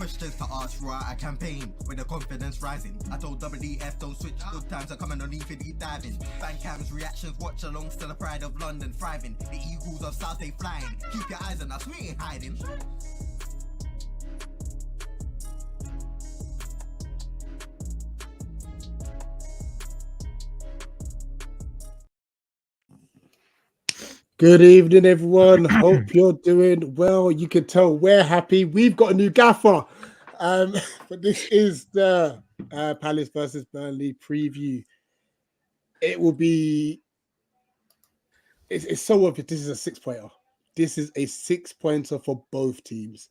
questions to ask throughout a campaign with the confidence rising. I told WDF don't switch, good times are coming on infinity diving. Fan cams, reactions, watch alongs to the pride of London thriving. The Eagles of South they flying. Keep your eyes on us, we ain't hiding. Good evening, everyone. Hope you're doing well. You can tell we're happy. We've got a new gaffer. But this is the Palace versus Burnley preview. It will be... It's so obvious. This is a six-pointer. This is a six-pointer for both teams.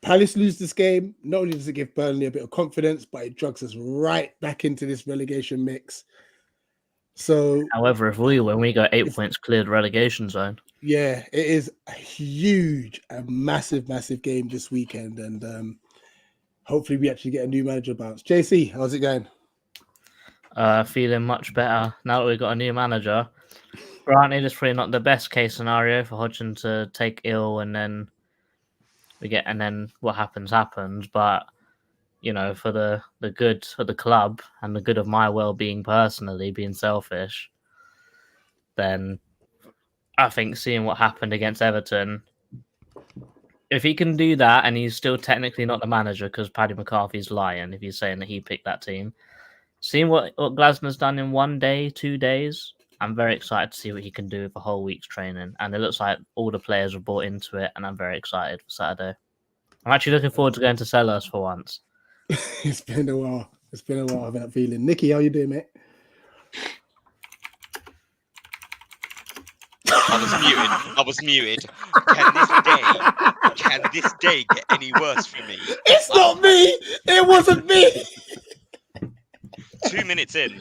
Palace lose this game. Not only does it give Burnley a bit of confidence, but it drags us right back into this relegation mix. So, however, if we win, we got 8 points cleared relegation zone. Yeah, it is a huge, a massive game this weekend, and hopefully we actually get a new manager bounce. JC, how's it going? Feeling much better now that we've got a new manager. Granted, it's probably not the best case scenario for Hodgson to take ill and then what happens. But you know, for the good of the club and the good of my well-being personally, being selfish, then I think seeing what happened against Everton, if he can do that and he's still technically not the manager because Paddy McCarthy's lying if he's saying that he picked that team, seeing what Glasner's done in 1 day, 2 days, I'm very excited to see what he can do with a whole week's training. And it looks like all the players are bought into it, and I'm very excited for Saturday. I'm actually looking forward to going to SELHURST for once. It's been a while. I've that feeling. Nicky, how you doing, mate? I was muted. Can this day get any worse for me? It's not me. It wasn't me. 2 minutes in.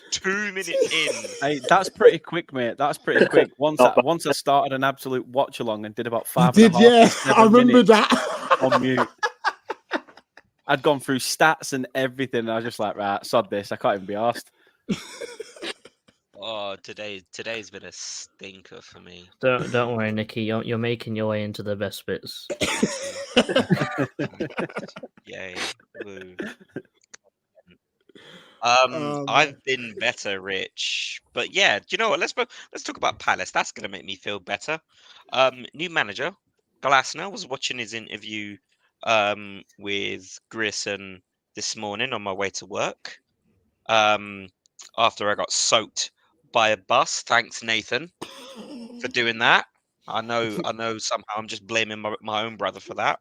2 minutes in. Hey, that's pretty quick, mate. That's pretty quick. Once I started an absolute watch along and did about 5 you and did, a half. yeah. I remember that. On mute. I'd gone through stats and everything, and I was just like, right, sod this. I can't even be asked. Oh, today's been a stinker for me. Don't worry, Nicky. You're making your way into the best bits. Yay. Woo. I've been better, Rich. But yeah, do you know what? Let's talk about Palace. That's gonna make me feel better. New manager, Glasner, was watching his interview with Grierson this morning on my way to work. After I got soaked by a bus. Thanks, Nathan, for doing that. I know somehow I'm just blaming my own brother for that.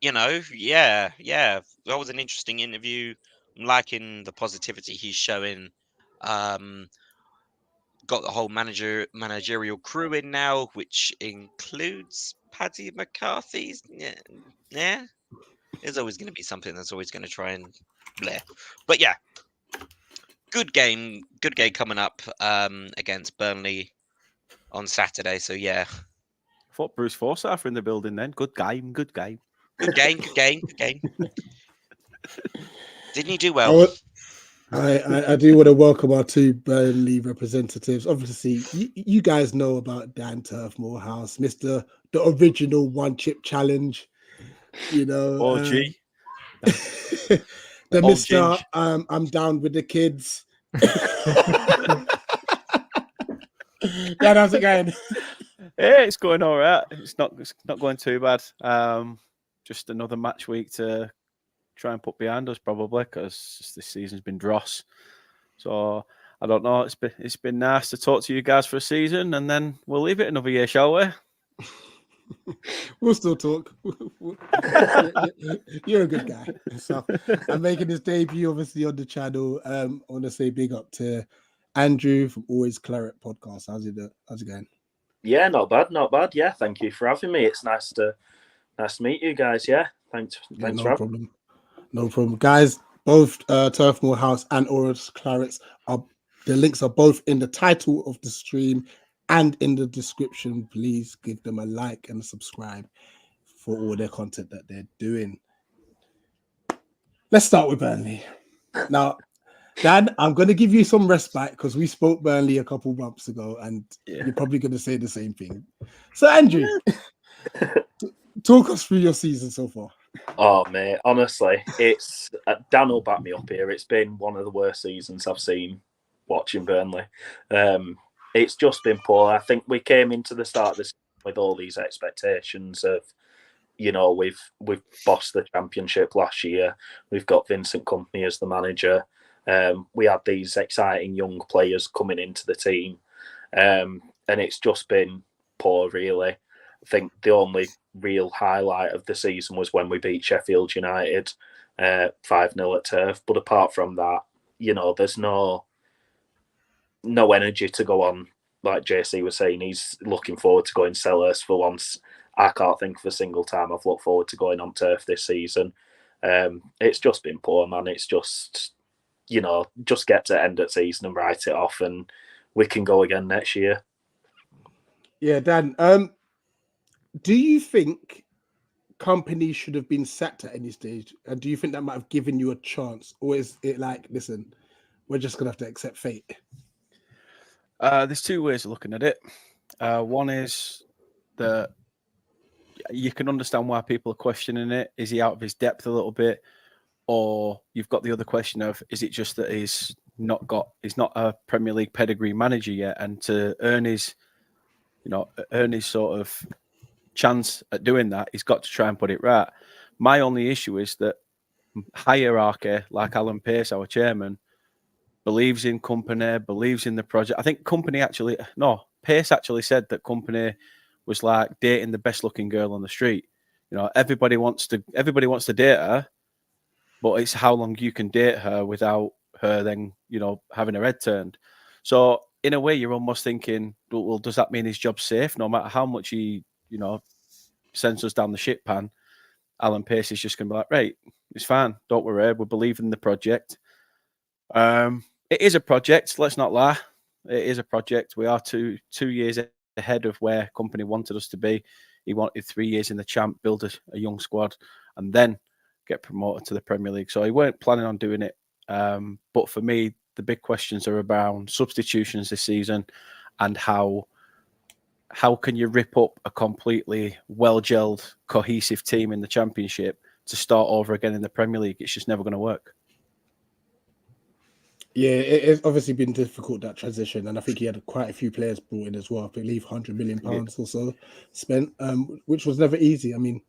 You know, yeah. That was an interesting interview. I'm liking the positivity he's showing. Got the whole managerial crew in now, which includes Paddy McCarthy's. Yeah. There's always going to be something that's always going to try and blare. But yeah, good game coming up against Burnley on Saturday. So yeah. I thought Bruce Forsyth were in the building then. Good game. Good game. Didn't he do well? I do want to welcome our two Burnley representatives. Obviously, you guys know about Dan Turf Morehouse, the original one chip challenge. You know, OG. The Mr. I'm down with the kids. Dan, how's it going? Yeah, it's going all right. It's not going too bad. Just another match week to try and put behind us, probably, because this season's been dross. So I don't know. It's been nice to talk to you guys for a season, and then we'll leave it another year, shall we? We'll still talk. You're a good guy. So I'm making this debut, obviously, on the channel. I want to say big up to Andrew from Always Claret Podcast. How's it going? Yeah, not bad. Yeah, thank you for having me. It's nice to meet you guys. Yeah, thanks for having me. No problem, guys. Both Turf Morehouse and Always Clarets the links are both in the title of the stream and in the description. Please give them a like and subscribe for all their content that they're doing. Let's start with Burnley. Now, Dan, I'm going to give you some respite because we spoke Burnley a couple months ago, and you're probably going to say the same thing. So, Andrew, talk us through your season so far. Oh, mate, honestly, it's Dan will back me up here. It's been one of the worst seasons I've seen watching Burnley. It's just been poor. I think we came into the start of this with all these expectations of, we've bossed the Championship last year. We've got Vincent Kompany as the manager. We had these exciting young players coming into the team, and it's just been poor, really. I think the only real highlight of the season was when we beat Sheffield United 5-0 at Turf. But apart from that, there's no energy to go on. Like JC was saying, he's looking forward to going SELHURST for once. I can't think of a single time I've looked forward to going on Turf this season. It's just been poor, man. It's just, just get to the end of the season and write it off, and we can go again next year. Yeah, Dan. Do you think Kompany should have been sacked at any stage? And do you think that might have given you a chance? Or is it like, listen, we're just going to have to accept fate? There's two ways of looking at it. One is that you can understand why people are questioning it. Is he out of his depth a little bit? Or you've got the other question of, is it just that he's not a Premier League pedigree manager yet? And to earn his sort of chance at doing that, he's got to try and put it right. My only issue is that hierarchy, like Alan Pearce, our chairman, believes in Kompany, believes in the project. I think Pearce actually said that Kompany was like dating the best looking girl on the street. Everybody wants to date her, but it's how long you can date her without her then, having her head turned. So in a way, you're almost thinking, well, does that mean his job's safe? No matter how much he, sends us down the shit pan, Alan Pearce is just going to be like, right, it's fine. Don't worry. We believe in the project. It is a project. Let's not lie. It is a project. We are two years ahead of where Kompany wanted us to be. He wanted 3 years in the champ, build a young squad, and then get promoted to the Premier League. So he weren't planning on doing it. But for me, the big questions are around substitutions this season and how can you rip up a completely well-gelled, cohesive team in the Championship to start over again in the Premier League? It's just never going to work. Yeah, it's obviously been difficult, that transition, and I think he had quite a few players brought in as well. I believe £100 million or so spent, which was never easy. I mean,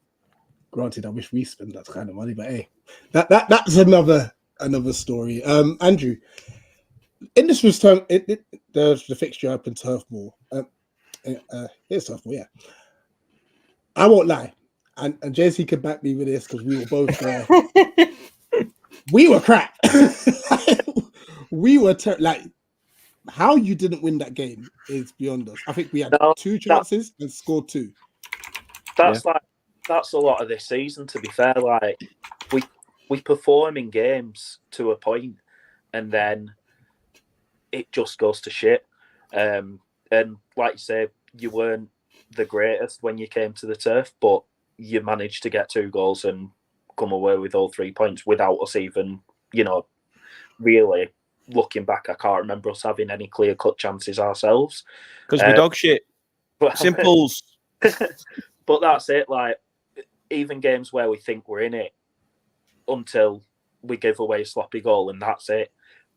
granted, I wish we spent that kind of money, but hey, that's another story. Andrew, in this return, the fixture up in Turf Moor. It's Turf Moor, yeah. I won't lie, and JC can back me with this because we were both there. We were crap. We were like, how you didn't win that game is beyond us. I think we had 2 chances and scored 2. That's a lot of this season, to be fair. Like, we perform in games to a point, and then it just goes to shit. And like you say, you weren't the greatest when you came to the Turf, but you managed to get 2 goals and come away with all 3 points without us even, really looking back. I can't remember us having any clear-cut chances ourselves. Because we dog shit. Simples. But that's it. Like, even games where we think we're in it until we give away a sloppy goal, and that's it.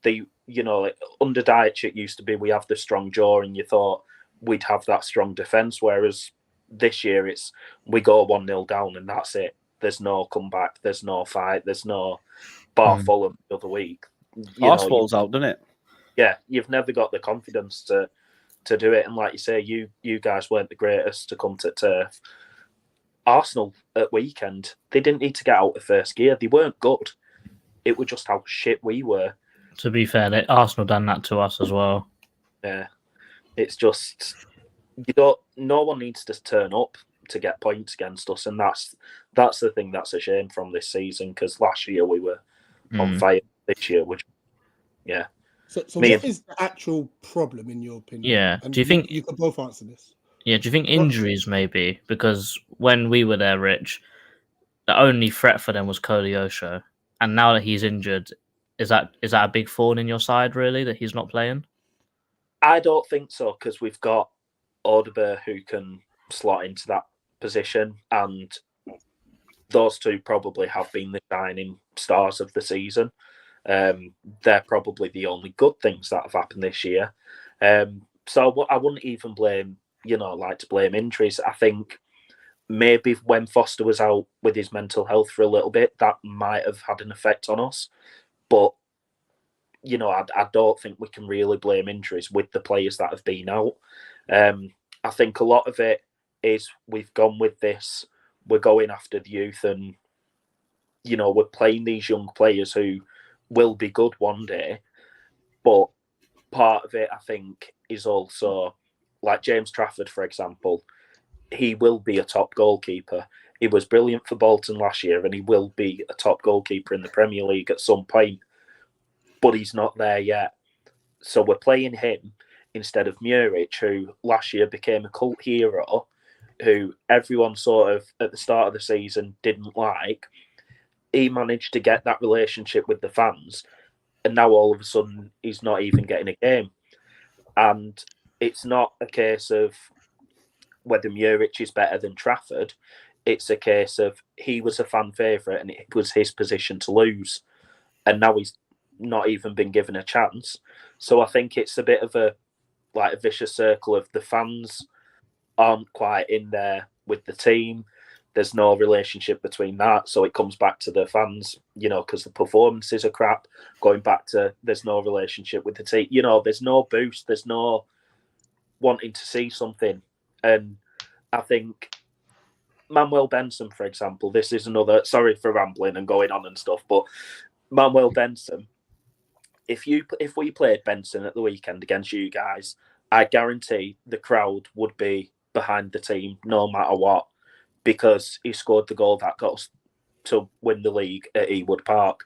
Under Dyche, it used to be we have the strong jaw, and you thought we'd have that strong defence, whereas this year it's we go 1-0 down and that's it. There's no comeback, there's no fight, there's no bar Fulham the other week. Arse falls out, doesn't it? Yeah, you've never got the confidence to do it. And like you say, you guys weren't the greatest to come to Turf. Arsenal at weekend, they didn't need to get out of first gear. They weren't good. It was just how shit we were. To be fair, Arsenal done that to us as well. Yeah, it's just no one needs to turn up to get points against us, and that's the thing that's a shame from this season, because last year we were on fire. This year, yeah. So what is the actual problem in your opinion? Yeah. And do you think you could both answer this? Yeah. Do you think injuries maybe? Because when we were there, Rich, the only threat for them was Koleosho, and now that he's injured, is that a big thorn in your side really that he's not playing? I don't think so, because we've got Audebert who can slot into that position, and those two probably have been the shining stars of the season. They're probably the only good things that have happened this year. So I wouldn't even blame, to blame injuries. I think maybe when Foster was out with his mental health for a little bit, that might have had an effect on us. But, I don't think we can really blame injuries with the players that have been out. I think a lot of it is we've gone with this, we're going after the youth and, we're playing these young players who will be good one day. But part of it, I think, is also, like James Trafford, for example, he will be a top goalkeeper. He was brilliant for Bolton last year and he will be a top goalkeeper in the Premier League at some point. But he's not there yet. So we're playing him instead of Muric, who last year became a cult hero, who everyone sort of at the start of the season didn't like. He managed to get that relationship with the fans, and now all of a sudden he's not even getting a game. And it's not a case of whether Muric is better than Trafford. It's a case of he was a fan favourite and it was his position to lose. And now he's not even been given a chance. So I think it's a bit of a vicious circle of the fans aren't quite in there with the team. There's no relationship between that. So it comes back to the fans, because the performances are crap. Going back to there's no relationship with the team. There's no boost. There's no wanting to see something. And I think Manuel Benson, for example, this is another, sorry for rambling and going on and stuff, but Manuel Benson, if we played Benson at the weekend against you guys, I guarantee the crowd would be behind the team no matter what, because he scored the goal that got us to win the league at Ewood Park.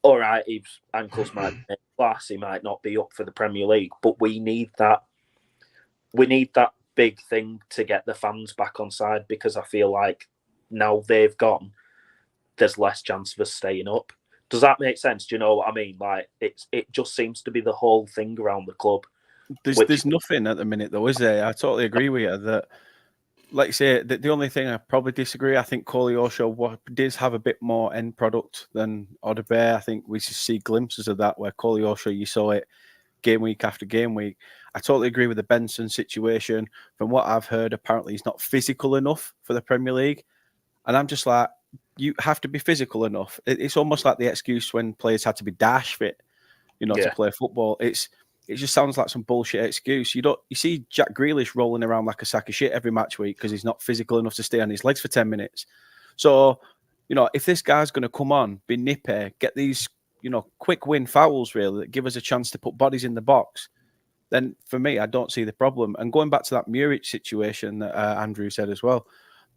All right, his ankles might be class, he might not be up for the Premier League, but we need that. We need that big thing to get the fans back on side, because I feel like now they've gone, there's less chance of us staying up. Does that make sense? Do you know what I mean? Like it just seems to be the whole thing around the club. There's nothing at the minute, though, is there? I totally agree with you that, like you say, the only thing I probably disagree, I think Koleosho does have a bit more end product than Odebear. I think we just see glimpses of that where Koleosho, you saw it game week after game week. I totally agree with the Benson situation. From what I've heard, apparently he's not physical enough for the Premier League. And I'm just like, you have to be physical enough. It's almost like the excuse when players had to be dash fit, to play football. It just sounds like some bullshit excuse. You see Jack Grealish rolling around like a sack of shit every match week because he's not physical enough to stay on his legs for 10 minutes. So, if this guy's going to come on, be nippy, get these, quick win fouls really that give us a chance to put bodies in the box, then for me, I don't see the problem. And going back to that Muric situation that Andrew said as well,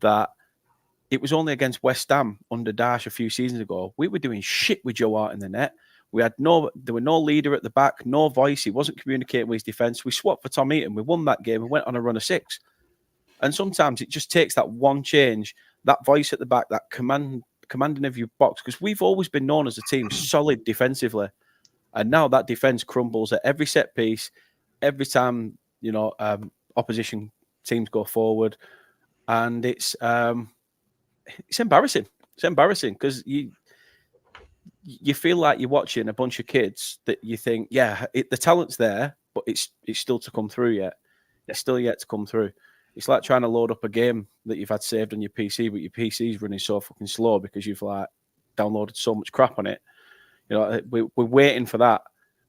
that it was only against West Ham under Dash a few seasons ago. We were doing shit with Joe Hart in the net. There were no leader at the back, no voice. He wasn't communicating with his defence. We swapped for Tom Eaton. We won that game and went on a run of 6. And sometimes it just takes that one change, that voice at the back, that commanding of your box, because we've always been known as a team solid defensively. And now that defence crumbles at every set piece, every time, opposition teams go forward. And it's embarrassing. It's embarrassing because you feel like you're watching a bunch of kids that you think, the talent's there, but it's still to come through yet. It's still yet to come through. It's like trying to load up a game that you've had saved on your PC, but your PC's running so fucking slow because you've downloaded so much crap on it. We're waiting for that.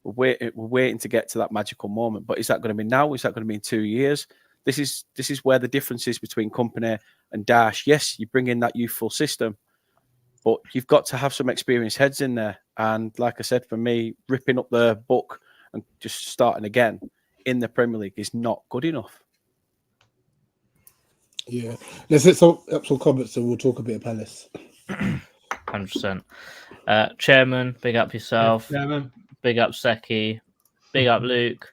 We're waiting to get to that magical moment. But is that going to be now? Is that going to be in 2 years? This is where the difference is between Company and Dash. Yes, you bring in that youthful system, but you've got to have some experienced heads in there. And like I said, for me, ripping up the book and just starting again in the Premier League is not good enough. Yeah. Let's hit some comments and we'll talk a bit of Palace. 100%. Chairman, big up yourself. Chairman. Big up Seki. Big up Luke.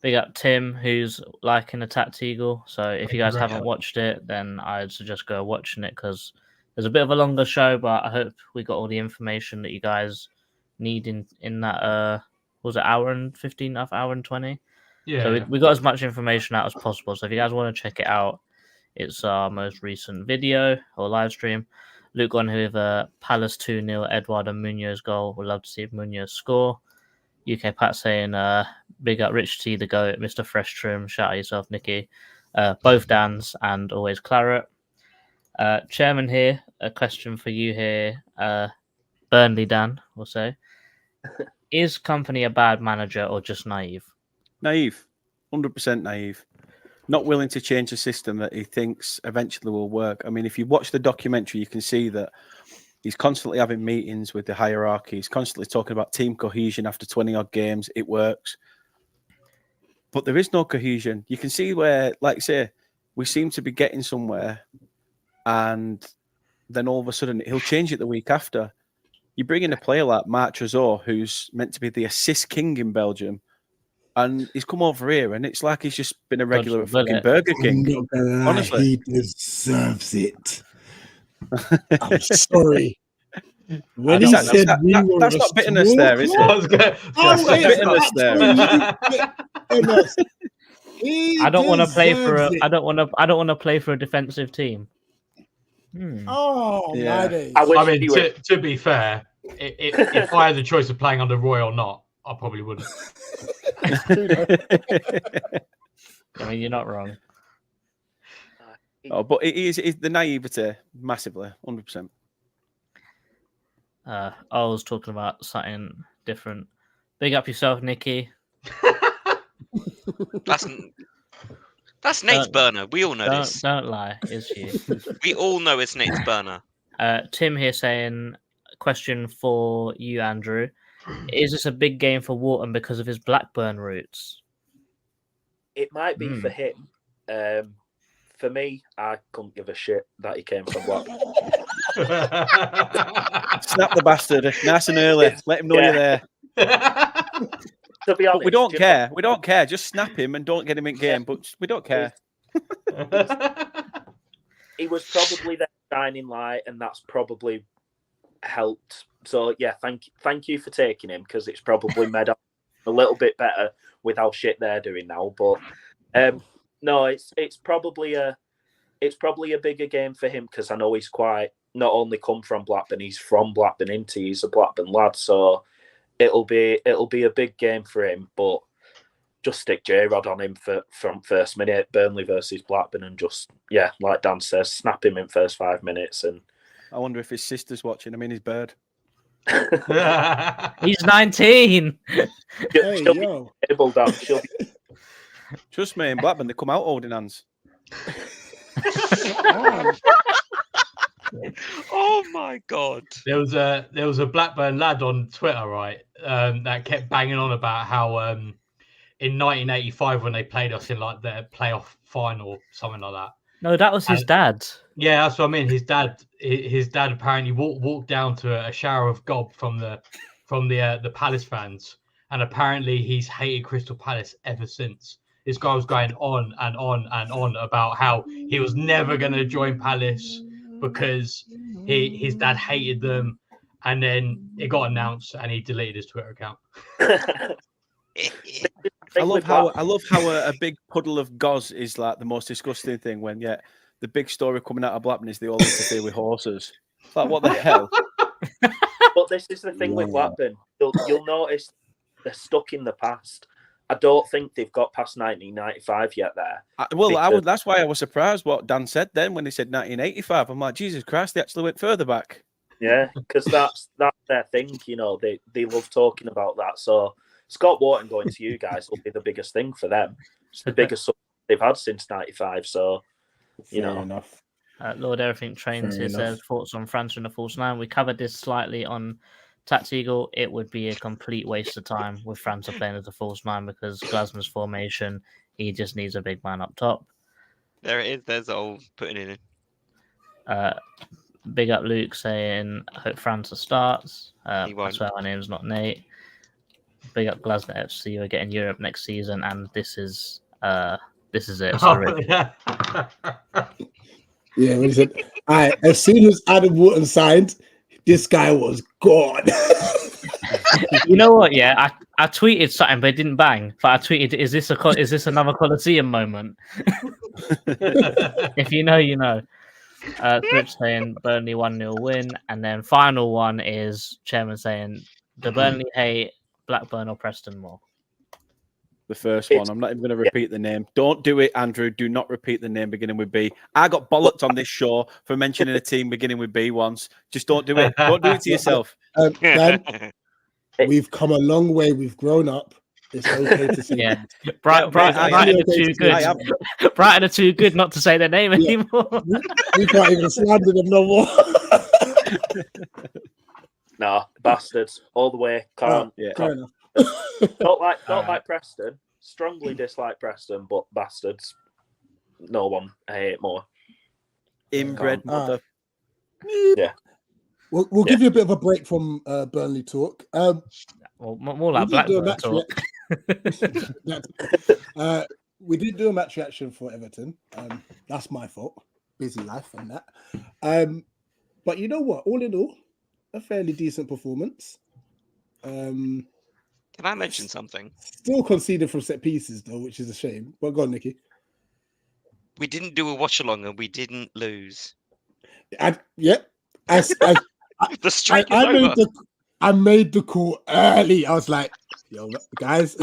Big up Tim, who's liking Attack Eagle. So if you guys haven't watched it, then I'd suggest go watching it because there's a bit of a longer show, but I hope we got all the information that you guys need in that, was it hour and 20? Yeah. So we got as much information out as possible. So if you guys want to check it out, It's our most recent video or live stream. Luke on here with a Palace 2-0 Eduardo Munoz goal. We'd love to see Munoz score. UK Pat saying, big up Rich T, the GOAT, Mr. Fresh Trim. Shout out yourself, Nicky. Both Dans and always Claret. Chairman here, a question for you here. Burnley Dan, we'll say. Is Company a bad manager or just naive? Naive. 100% naive. Not willing to change a system that he thinks eventually will work. I mean, if you watch the documentary, you can see that he's constantly having meetings with the hierarchy. He's constantly talking about team cohesion after 20-odd games. It works. But there is no cohesion. You can see where, like I say, we seem to be getting somewhere and then all of a sudden he'll change it the week after. You bring in a player like Marc Trésor, who's meant to be the assist king in Belgium, and he's come over here, and it's like he's just been a regular fucking Burger King. I'm not gonna lie, Honestly, he deserves it. I'm sorry. When he said that's not bitterness there, is it? That's not bitterness there. I don't want to play for a. I don't want to play for a defensive team. Oh, Yeah. my days. I mean, to be fair, if I had the choice of playing under Roy or not, I probably wouldn't. I mean, you're not wrong. Oh, but it is the naivety massively, 100%. I was talking about something different. Big up yourself, Nicky. That's Nate's burner. We all know this. Don't lie, it's you. We all know it's Nate's burner. Tim here saying, question for you, Andrew. Is this a big game for Wharton because of his Blackburn roots? It might be for him. For me, I couldn't give a shit that he came from Blackburn. Snap the bastard nice and early. Let him know you're there. To be honest, but we don't care. We don't care. Just snap him and don't get him in game. But we don't care. He was probably the shining light, and that's probably helped. So yeah, thank you for taking him, because it's probably made up a little bit better with how shit they're doing now. But no, it's probably a bigger game for him, because I know he's quite not only come from Blackburn, he's from Blackburn he's a Blackburn lad. So it'll be a big game for him. But just stick J-Rod on him from first minute, Burnley versus Blackburn, and just like Dan says, snap him in first 5 minutes. And I wonder if his sister's watching. I mean, his bird. He's 19. She'll be able down. Trust me, in Blackburn they come out holding hands. Oh my god! There was a Blackburn lad on Twitter, right, that kept banging on about how in 1985 when they played us in like their playoff final or something like that. No, that was his dad. Yeah, that's what I mean. His dad apparently walked down to a shower of gob from the Palace fans, and apparently he's hated Crystal Palace ever since. This guy was going on and on and on about how he was never going to join Palace because his dad hated them, and then it got announced and he deleted his Twitter account. I love how a big puddle of gauze is like the most disgusting thing, when the big story coming out of Blackburn is they all interfere with horses. It's like, what the hell? But this is the thing with Blackburn. You'll notice they're stuck in the past. I don't think they've got past 1995 yet there. That's why I was surprised what Dan said then when he said 1985. I'm like, Jesus Christ, they actually went further back. Yeah, because that's their thing. You know, they love talking about that. So Scott Wharton going to you guys will be the biggest thing for them. It's the biggest they've had since 95. So, Fair enough. Lord Everything Trains here says, thoughts on France in the false nine. We covered this slightly on Tats Eagle. It would be a complete waste of time with France playing as a false nine, because Glasner's formation, he just needs a big man up top. There it is. There's all putting it in. Big up Luke saying, hope France starts. I swear my name's not Nate. Big up Glasner FC. We're getting Europe next season, and this is it. Sorry. Yeah, when he said, all right, as soon as Adam Wharton signed, this guy was gone. You know what? Yeah, I tweeted something, but it didn't bang. But I tweeted, "Is this another Colosseum moment?" If you know, you know. Switch saying Burnley 1-0 win, and then final one is Chairman saying, "Do Burnley hate Blackburn or Preston more?" The first one. I'm not even going to repeat the name. Don't do it, Andrew. Do not repeat the name beginning with B. I got bollocked on this show for mentioning a team beginning with B once. Just don't do it. Don't do it to yourself. Dan, we've come a long way. We've grown up. It's okay to say Yeah. that. Brighton are too good. Brighton are too good not to say their name anymore. We can't even slander them no more. No, bastards all the way. Can't. Fair enough. Don't like Preston. Strongly dislike Preston, but bastards. No one I hate more. Inbred mother. Yeah. We'll give you a bit of a break from Burnley talk. Well, more like Blackburn talk. We did do a match reaction for Everton. That's my fault. Busy life and that. But you know what? All in all, a fairly decent performance. Can I mention something? Still conceded from set pieces, though, which is a shame. But go on, Nicky. We didn't do a watch along and we didn't lose. The streak is over. I made the call early. I was like, yo, guys,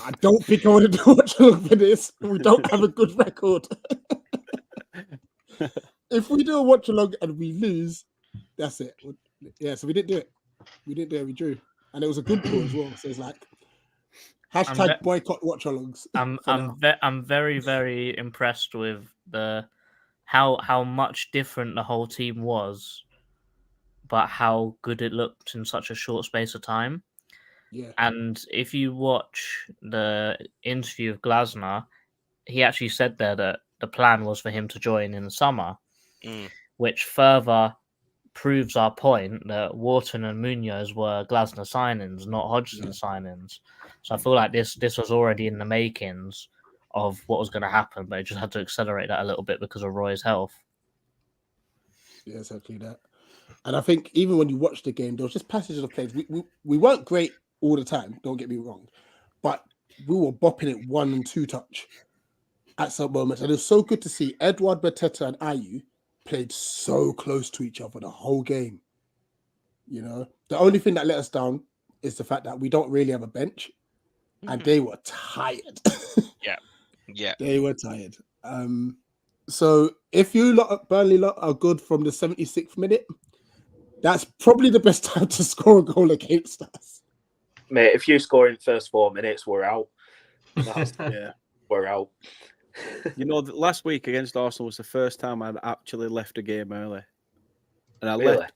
I don't think I want to do watch along for this. We don't have a good record. If we do a watch along and we lose, that's it. Yeah, so we didn't do it. We drew. And it was a good call as well. So it's like hashtag boycott watch alongs. I'm very, very impressed with how much different the whole team was, but how good it looked in such a short space of time. Yeah. And if you watch the interview of Glasner, he actually said there that the plan was for him to join in the summer, which further proves our point that Wharton and Munoz were Glasner signings, not Hodgson signings. So I feel like this was already in the makings of what was going to happen, but it just had to accelerate that a little bit because of Roy's health. Yeah, exactly that. And I think even when you watch the game, there was just passages of plays. We weren't great all the time, don't get me wrong, but we were bopping it 1 and 2 touch at some moments. And it was so good to see Edouard, Beteta and Ayew played so close to each other the whole game. You know, the only thing that let us down is the fact that we don't really have a bench, and they were tired. Yeah, they were tired. So if you Burnley are good from the 76th minute, that's probably the best time to score a goal against us. Mate, if you score in the first 4 minutes, we're out. We're out. You know, last week against Arsenal was the first time I'd actually left a game early, and I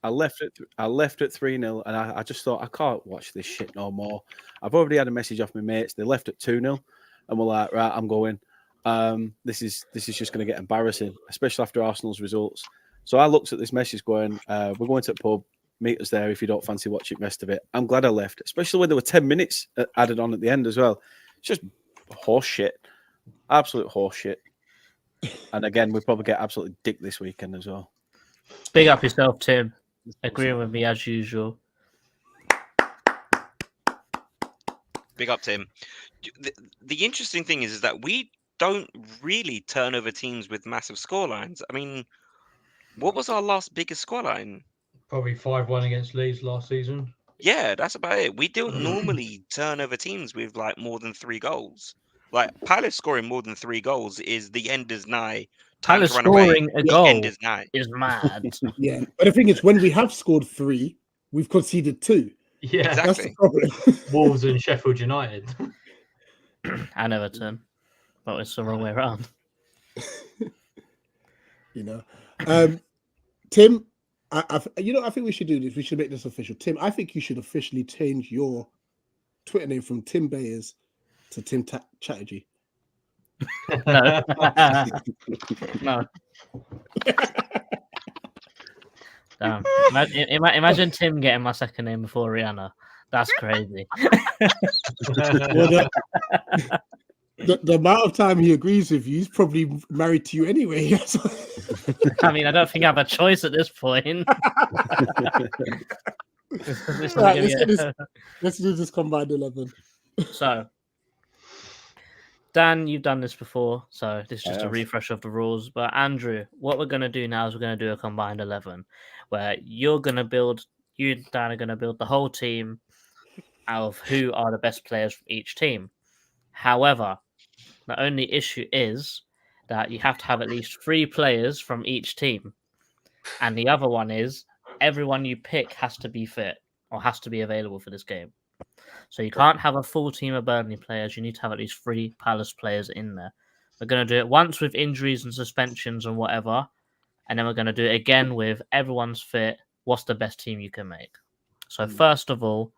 left it 3-0, and I just thought I can't watch this shit no more. I've already had a message off my mates. They left at 2-0, and we're like, right, I'm going. This is just going to get embarrassing, especially after Arsenal's results. So I looked at this message going, we're going to the pub. Meet us there if you don't fancy watching the rest of it. I'm glad I left, especially when there were 10 minutes added on at the end as well. It's just horse shit. Absolute horse shit. And again, we'll probably get absolutely dick this weekend as well. Big up yourself, Tim. Agreeing with me as usual. Big up, Tim. The interesting thing is that we don't really turn over teams with massive scorelines. I mean, what was our last biggest scoreline? Probably 5-1 against Leeds last season. Yeah, that's about it. We don't normally turn over teams with like more than 3 goals. Like Palace scoring more than 3 goals is the end is nigh. Palace scoring a goal end is nigh. is mad. Yeah, but the thing is, when we have scored 3, we've conceded 2. Yeah, Exactly. That's the problem. Wolves and Sheffield United. And Everton. But it's the wrong way around. You know, Tim, I think we should do this. We should make this official. Tim, I think you should officially change your Twitter name from Tim Bayers to Tim Chatterjee. No. No. Damn. Imagine Tim getting my second name before Rihanna. That's crazy. Well, the amount of time he agrees with you, he's probably married to you anyway. I mean, I don't think I have a choice at this point. Right, let's do this combined 11. So, Dan, you've done this before, so this is I just a have. refresh of the rules. But Andrew, what we're going to do now is we're going to do a combined 11, where you and Dan are going to build the whole team out of who are the best players from each team. However, the only issue is that you have to have at least 3 players from each team. And the other one is everyone you pick has to be fit or has to be available for this game. So you can't have a full team of Burnley players. You need to have at least 3 Palace players in there. We're going to do it once with injuries and suspensions and whatever. And then we're going to do it again with everyone's fit. What's the best team you can make? So first of all,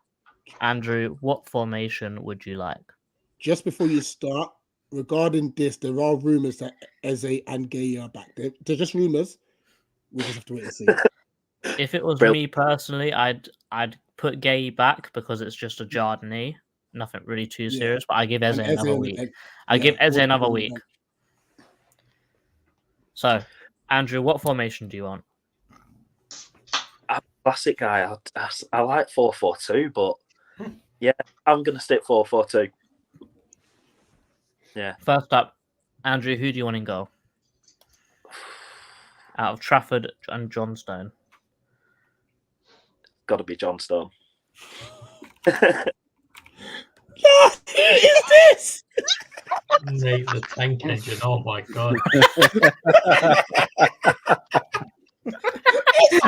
Andrew, what formation would you like? Just before you start, regarding this, there are rumours that Eze and Gay are back. They're just rumours. We just have to wait and see. If it was Brilliant. me personally, I'd put Gay back because it's just a jarred knee. Nothing really too Yeah. serious, but I give Eze And Eze another on the week. bench. I give Eze we'll another put him on the week. bench. So, Andrew, what formation do you want? Classic guy. I like 4-4-2, but yeah, I'm going to stick 4-4-2. Yeah. First up, Andrew, who do you want in goal? Out of Trafford and Johnstone. Got to be John Stone. Who is this? Nate the Tank Engine. Oh my god.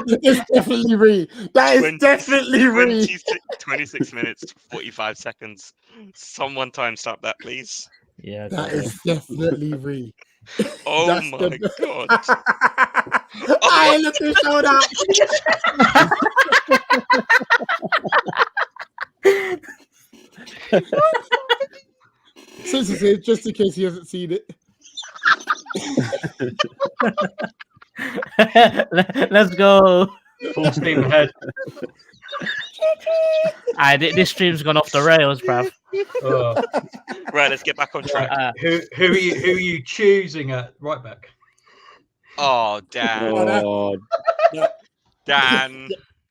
It's definitely Ree. That is 20 definitely Ree. 26 minutes, 45 seconds. Someone timestamp that, please. Yeah, That go is definitely Ree. Oh That's my the- god. Hey, look who showed up. Since it's here, just in case he hasn't seen it. Let's go. Full steam ahead. This stream's gone off the rails, bruv. Right, let's get back on track. Who are you choosing at right back? Oh, Dan. Oh, Dan.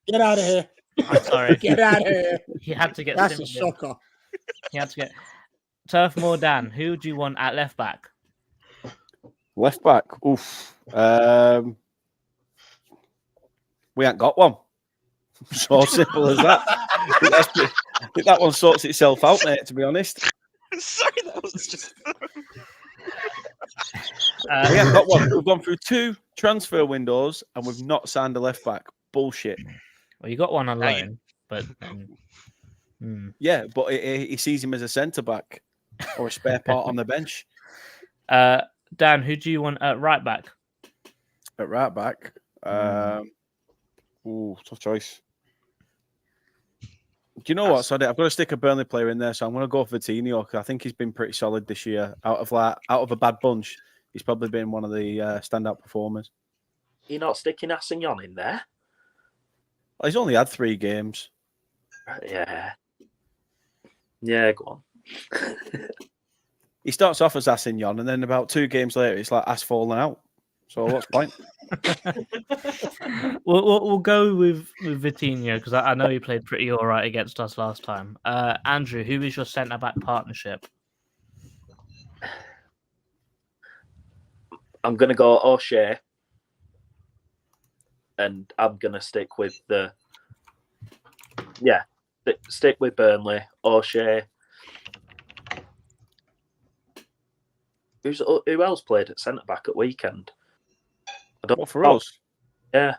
Get out of here. I'm sorry. Get out of here. He had to get That's a Simeon. shocker. He had to get Turf Moor Dan. Who do you want at left back? left back. Oof. We ain't got one. So simple as that. I think that one sorts itself out, mate, to be honest. Sorry, that was just. We ain't got one. We've gone through 2 transfer windows and we've not signed a left back. Bullshit. Well, you got one on Now you- loan, but Yeah, but he sees him as a centre back or a spare part on the bench. Dan, who do you want at right back? At right back. Ooh, tough choice. Do you know what, Sadie? I've got to stick a Burnley player in there, so I'm going to go for Vitinho because I think he's been pretty solid this year. Out of a bad bunch, he's probably been one of the standout performers. You're not sticking Assignon in there? Well, he's only had 3 games. Yeah. Yeah, go on. He starts off as Assignon, and then about 2 games later, it's like Ass falling out. So what's the point? We'll go with Vitinho because I know he played pretty all right against us last time. Andrew, who is your centre back partnership? I'm going to go O'Shea. And I'm going to stick with stick with Burnley. O'Shea. Who else played at centre back at weekend? What for us? Yeah.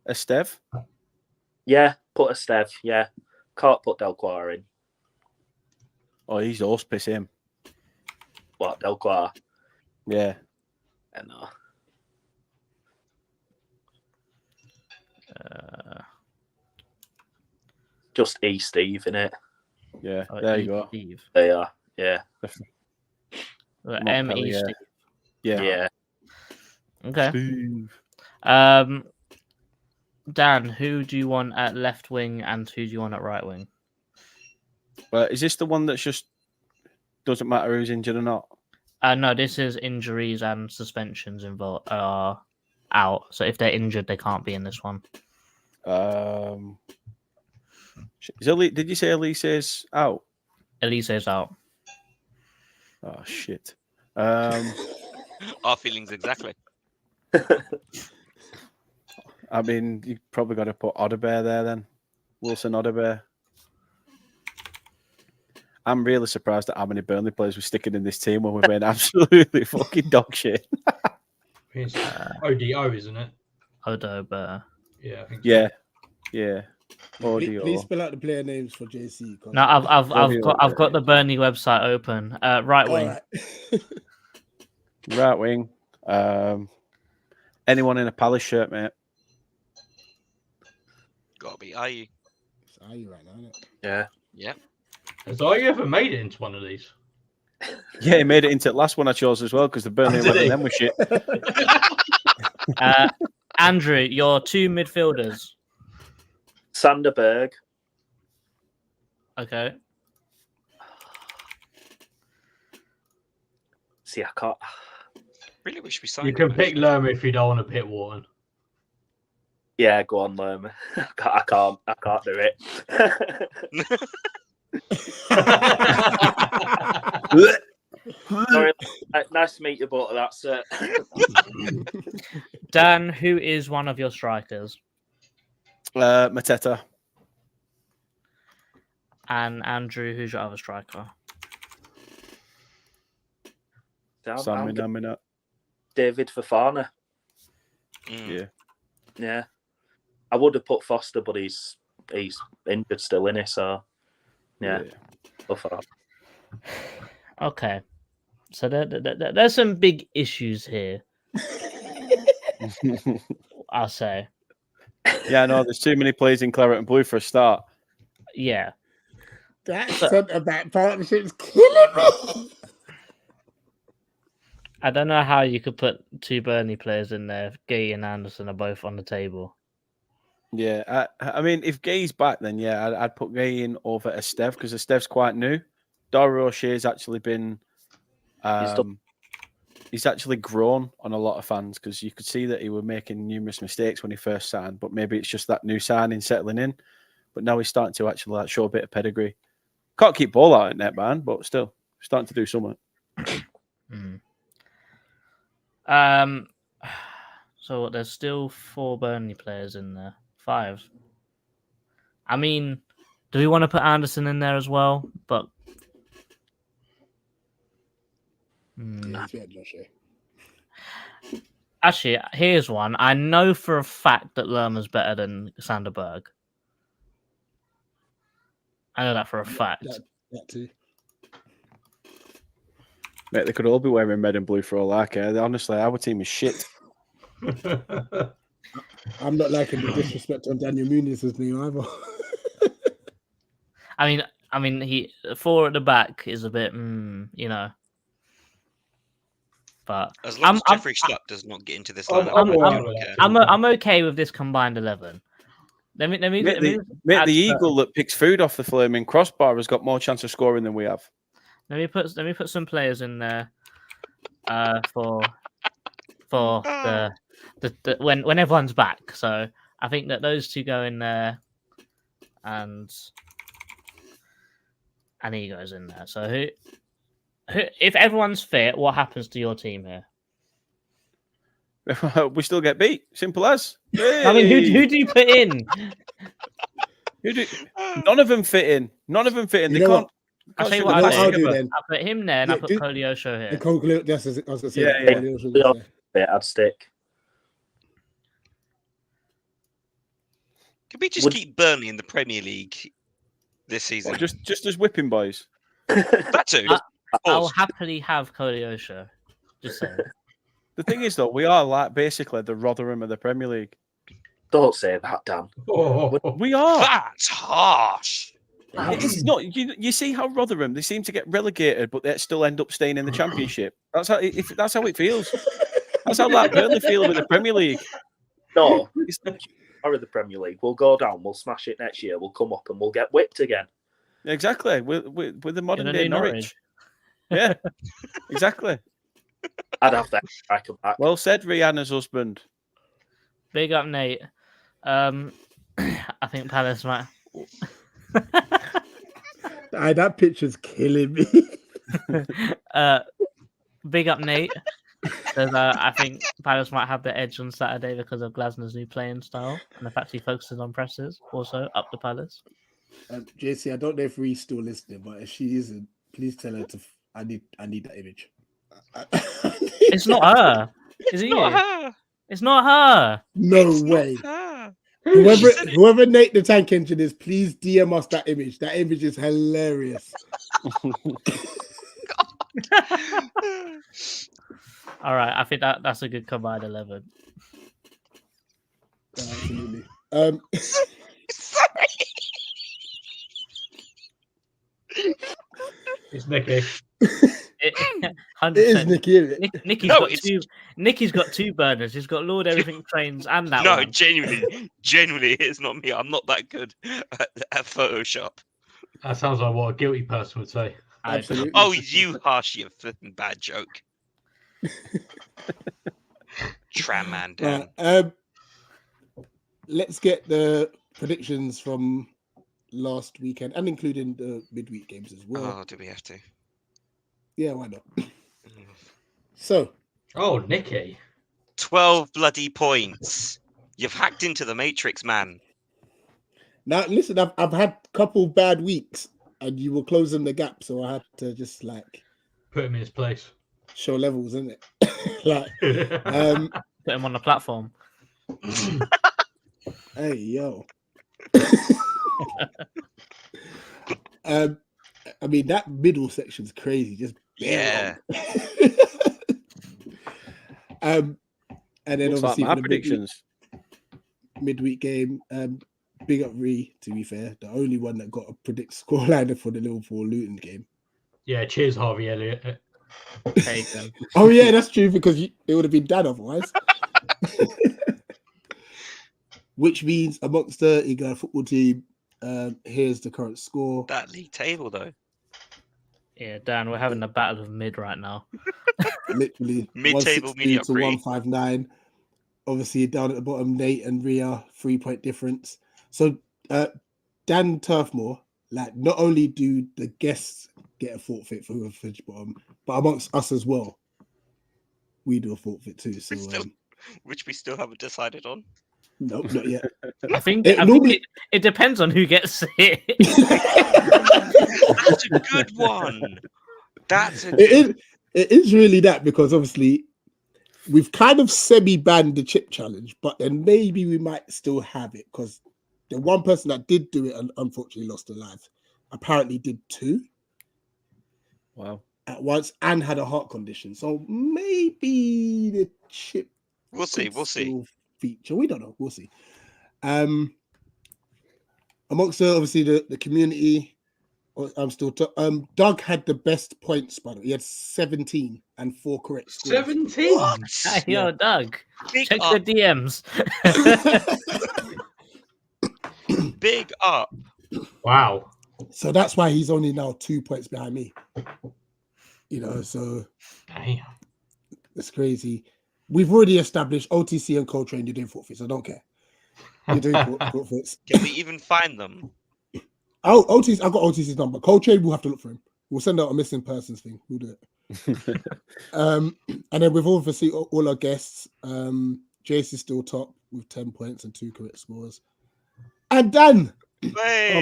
Esteve? Yeah, put Esteve. Yeah. Can't put Delquar in. Oh, he's auspice him. What, Delquar? Yeah. Yeah, no. Just Steve in it. Yeah, there you go. Steve. They are. Yeah. M.E. yeah. Steve. Yeah. Okay. Steve. Dan, who do you want at left wing and who do you want at right wing? Well, is this the one that's just doesn't matter who's injured or not? No, this is injuries and suspensions involved are out. So if they're injured, they can't be in this one. Did you say Elise's out? Elise's out. Oh shit. Our feelings exactly. I mean, you probably got to put Odebear there then. Wilson Odebear. I'm really surprised at how many Burnley players we're sticking in this team when we've been absolutely fucking dog shit. It's ODO, isn't it? Odober. Yeah, I think so. Yeah, yeah. Please spell out the player names for JC. No, I've got the Burnley website open. Right wing. All right. Right wing. Anyone in a Palace shirt, mate? Gotta be IU. It's IU right now, isn't it? Yeah. Yeah. Has IU ever made it into one of these? Yeah, he made it into the last one I chose as well because the Burnley Did one he? and then was shit. Andrew, your two midfielders. Sanderberg. Okay. See, I can't. Really wish we signed. You can him, pick actually. Lerma if you don't want to pick Wharton. Yeah, go on, Lerma. I can't do it. Sorry, nice to meet you, but that's it. Dan, who is one of your strikers? Mateta. And Andrew, who's your other striker? Samina. David Fofana. Yeah. Yeah. I would have put Foster, but he's injured still, in it, so yeah. Fofana. Okay. So there's some big issues here. I'll say. Yeah, no, there's too many players in claret and blue for a start. Yeah. That centre back partnership's killing me. I don't know how you could put two Burnley players in there. If Gay and Anderson are both on the table. Yeah, I mean, if Gay's back, then yeah, I'd put Gay in over Esteve because Esteve's quite new. Dara O'Shea's actually been, he's actually grown on a lot of fans because you could see that he was making numerous mistakes when he first signed, but maybe it's just that new signing settling in. But now he's starting to actually show a bit of pedigree. Can't keep ball out in net, man, but still starting to do something. So there's still 4 Burnley players in there. 5. I mean, do we want to put Anderson in there as well? But actually, here's one. I know for a fact that Lerma's better than Sanderberg. I know that for a fact. That too. Mate, they could all be wearing red and blue for all I care. Honestly, our team is shit. I'm not liking the disrespect on Daniel Muniz's name either. I mean, he 4 at the back is a bit, you know. But as long as Jeffrey Schlupp does not get into this lineup, I'm okay with this combined 11. Let me the eagle that picks food off the flaming crossbar has got more chance of scoring than we have. Let me put some players in there for the when everyone's back. So I think that those two go in there, and he goes in there. So who if everyone's fit, what happens to your team here? We still get beat. Simple as. Hey! I mean, who do you put in? None of them fit in. None of them fit in. They can't. I'll tell you what I'll do then. I'll put him there and I'll put Koleosho here. Just as I was going to say. Yeah, I'd stick. Can we just keep Burnley in the Premier League this season? Just as whipping boys. That too. I'll happily have Koleosho. Just saying. The thing is, though, we are like basically the Rotherham of the Premier League. Don't say that, Dan. We are. That's harsh. It's not. You see how Rotherham, they seem to get relegated, but they still end up staying in the Championship. That's how it feels. That's how like Burnley feel with the Premier League. No, it's the power of the Premier League. We'll go down. We'll smash it next year. We'll come up and we'll get whipped again. Exactly. With the modern day Norwich. Yeah. Exactly. I'd have that striker back. Well said, Rihanna's husband. Big up, Nate. I think Palace might. That picture's killing me. Big up Nate. Says, I think Palace might have the edge on Saturday because of Glasner's new playing style and the fact he focuses on presses. Also, up the Palace. JC, I don't know if Ree's still listening, but if she isn't, please tell her to. I need that image. It's not her. Is it you? Not her. It's not her. No It's way. not her. Whoever Nate the Tank Engine is, please DM us that image. That image is hilarious. All right, I think that's a good combined 11. Absolutely. Sorry. It's Nicky. 100%. It is Nicky, isn't it? No, Nicky's got two burners. He's got Lord Everything Trains and that No, one. genuinely, it's not me. I'm not that good at Photoshop. That sounds like what a guilty person would say. Absolutely. Oh, you harsh, you flipping bad joke. Tram man down. Let's get the predictions from last weekend and including the midweek games as well. Oh, do we have to? Yeah, why not? So, Oh, Nicky. 12 bloody points. You've hacked into the Matrix, man. now listen, I've had a couple bad weeks and you were closing the gap, so I had to just like Put him in his place. show levels, isn't it? Like, Put him on the platform. hey, yo. I mean, that middle section's crazy. Just Yeah. and then Looks obviously like my for the predictions. midweek game, big up Ree, to be fair, the only one that got a predict scoreline for the Liverpool Luton game. Yeah, cheers, Harvey Elliott. Taken. Oh yeah, that's true, because it would have been done otherwise. Which means amongst the England football team, here's the current score. That league table, though. Yeah, Dan, we're having a battle of mid right now. Literally Mid-table 116 to mediocrity. 159. Obviously, down at the bottom, Nate and Ria, 3-point difference. So, Dan Turfmore, like, not only do the guests get a forfeit for whoever finished bottom, but amongst us as well, we do a forfeit too. So, Which we still haven't decided on. nope, not yet. I think Normally- it depends on who gets it. That's a good one. That's a It is really that, because obviously we've kind of semi-banned the chip challenge, but then maybe we might still have it, because the one person that did do it and unfortunately lost their life apparently did 2 Wow. at once and had a heart condition. So maybe the chip We'll see. could We'll see. still feature. We don't know. We'll see. Amongst obviously the community, I'm still Doug had the best points, by the way. He had 17 and 4 correct scores. 17. Hey, yo, Doug, Big check up. the DMs. Big up. Wow. So that's why he's only now 2 points behind me. You know, so Damn. it's crazy. We've already established OTC and Coltrane, you're doing forfeits. I don't care. You're doing forfeits. Can we even find them? Oh, OTC, I got OTC's number. Coltrane, we'll have to look for him. We'll send out a missing persons thing. We'll do it. And then we've obviously all our guests. Jace is still top with 10 points and 2 correct scores. And Dan, our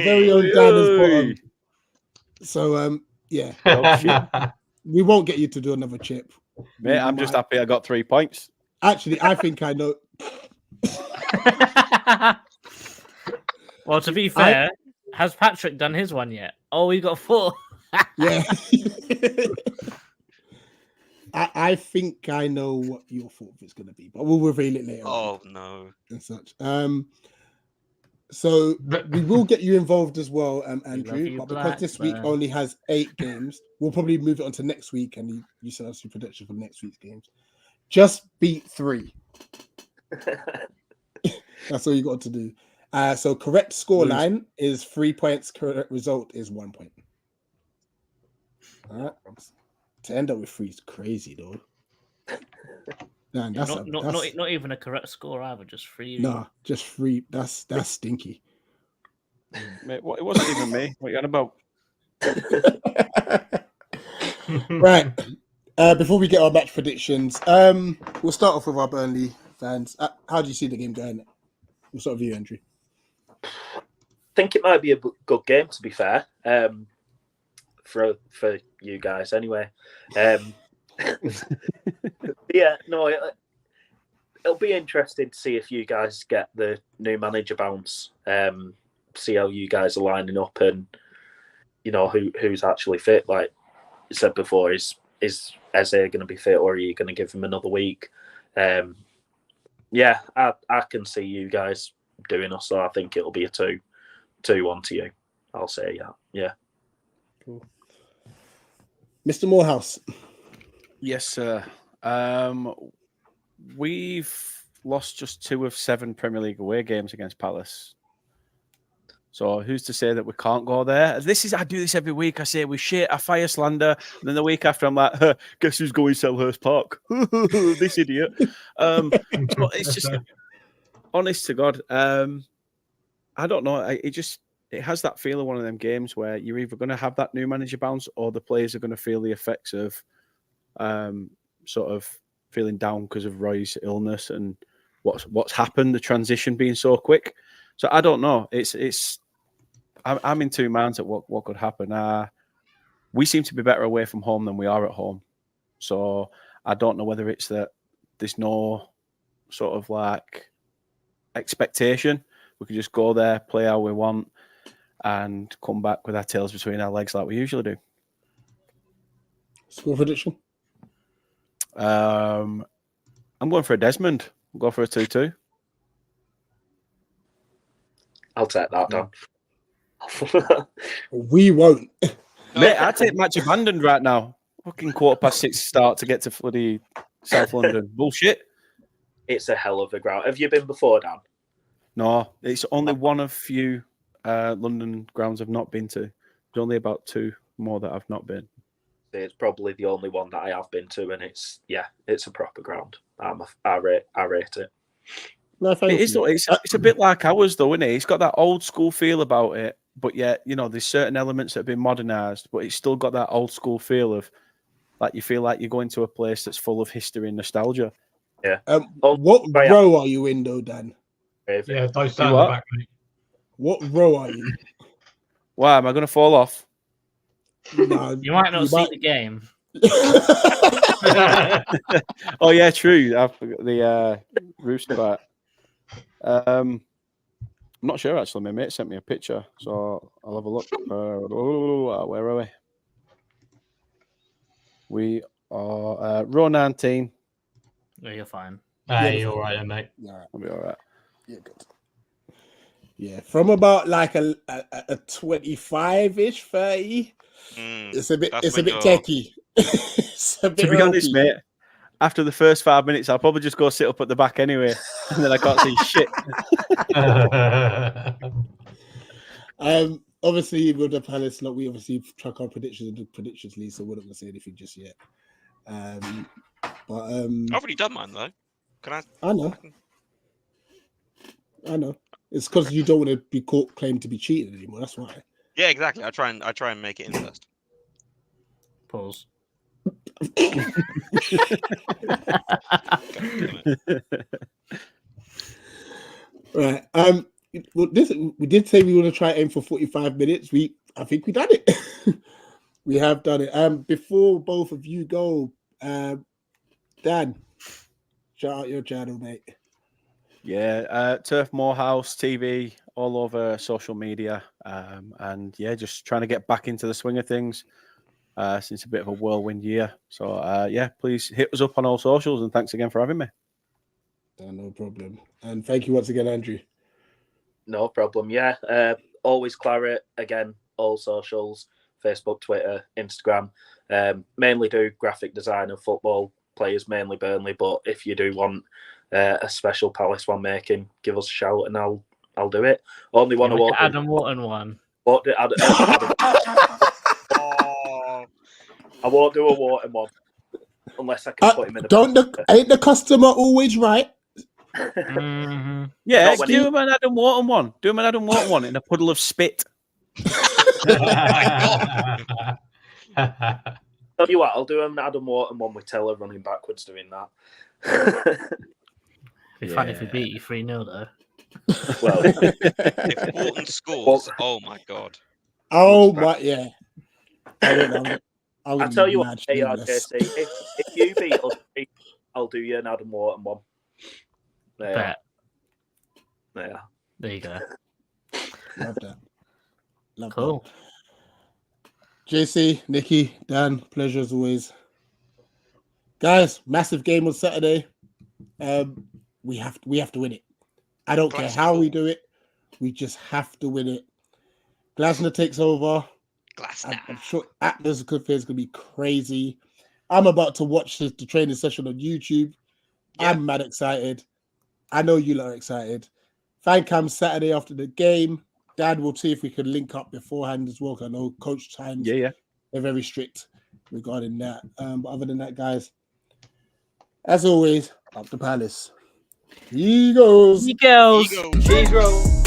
very own Dan is bottom. So yeah, we won't get you to do another chip. Mate, I'm just happy I got 3 points. Actually, I think I know. Well, to be fair, has Patrick done his one yet? Oh, we got 4. Yeah. I think I know what your forfeit's going to be, but we'll reveal it later. Oh no. And such. So we will get you involved as well, Andrew. you, But because this week Blackburn. only has 8 games, we'll probably move it on to next week, and you send us your prediction for next week's games. Just beat 3. That's all you got to do. So correct scoreline is 3 points. Correct result is 1 point. All right. To end up with 3 is crazy, though. Man, that's not even a correct score either, just 3. Nah, just 3. That's stinky. Mate, it wasn't even me. What are you on about? Right. Before we get our match predictions, we'll start off with our Burnley fans. How do you see the game going? We'll start with you, Andrew. I think it might be a good game, to be fair, for you guys anyway. Yeah, no, it'll be interesting to see if you guys get the new manager bounce, see how you guys are lining up and, you know, who's actually fit. Like you said before, is Eze going to be fit, or are you going to give him another week? Yeah, I can see you guys doing us, so I think it'll be a 2-1 to you. I'll say, yeah. Cool. Mr. Morehouse. Yes, sir. We've lost just 2 of 7 Premier League away games against Palace. So who's to say that we can't go there? I do this every week. I say we shit, I fire slander, and then the week after I'm like, guess who's going Selhurst Park? This idiot. So it's just honest to God. I don't know. It has that feel of one of them games where you're either going to have that new manager bounce, or the players are going to feel the effects of sort of feeling down because of Roy's illness and what's happened, the transition being so quick. So I don't know. I'm in 2 minds at what could happen. We seem to be better away from home than we are at home. So I don't know whether it's that there's no sort of like expectation. We can just go there, play how we want, and come back with our tails between our legs like we usually do. Score prediction? I'm going for a Desmond. I'll go for a 2-2. I'll take that down. We won't. Mate, I'd take match abandoned right now. Fucking 6:15 start to get to bloody South London. Bullshit. It's a hell of a ground. Have you been before, Dan? No, it's only one of few London grounds I've not been to. There's only about 2 more that I've not been. It's probably the only one that I have been to, and it's a proper ground. I rate it. No, it's a bit like ours, though, isn't it? It's got that old school feel about it, but yet, you know, there's certain elements that have been modernised, but it's still got that old school feel of, like, you feel like you're going to a place that's full of history and nostalgia. Yeah. What row are you in, though, Dan? Yeah, don't stand in the back, mate. What row are you? Why am I going to fall off? No, You might not see the game. Oh yeah, true. I forgot the rooster bat. I'm not sure actually. My mate sent me a picture, so I'll have a look. Where are we? We are row 19. No, you're fine. Hey, you're all right, then, mate. Yeah, I'll be all right. yeah, good. Yeah, from about like a 25-ish, 30. It's a bit techie. It's a bit To be honest, mate, after the first 5 minutes, I'll probably just go sit up at the back anyway, and then I can't see shit. Obviously, with the Palace, we obviously track our predictions and do predictions, Lee, so we're not going to say anything just yet. But I've already done mine though. Can I? I know. It's because you don't want to be claimed to be cheating anymore. That's why. Yeah, exactly. I try and make it in first. Pause. Right. Well, we did say we want to try aim for 45 minutes. I think we done it. We have done it. Before both of you go, Dan, shout out your channel, mate. Yeah, Turf Morehouse TV all over social media, and yeah, just trying to get back into the swing of things since a bit of a whirlwind year. So yeah, please hit us up on all socials, and thanks again for having me. No problem, and thank you once again, Andrew. No problem. Yeah, always Claret again. All socials: Facebook, Twitter, Instagram. Mainly do graphic design of football players, mainly Burnley. But if you do want a special Palace one making, give us a shout and I'll do it. Only one award. Adam Wharton one. I won't do a Wharton one unless I can put him in. Ain't the customer always right? Mm-hmm. Yeah, do him an Adam Wharton one. Do him an Adam Wharton one in a puddle of spit. Oh my God. Tell you what, I'll do an Adam Wharton one with Taylor running backwards doing that. It'd be funny if we beat you 3-0 though. Well, If Wharton scores, oh my god. Oh my, yeah. I'll tell you what, ARJC, if you beat us, I'll do you an Adam Wharton one. There. There you go. Love that. Love Cool. that. JC, Nikki, Dan, pleasure as always. Guys, massive game on Saturday. We have to win it. I don't care how we do it. We just have to win it. Glasner takes over. I'm sure atmosphere is going to be crazy. I'm about to watch the training session on YouTube. Yeah. I'm mad excited. I know you lot are excited. Fan cam Saturday after the game. Dad, will see if we can link up beforehand as well. I know coach times. Yeah. They're very strict regarding that. But other than that, guys, as always, up the Palace. Eagles. Eagles. Eagles.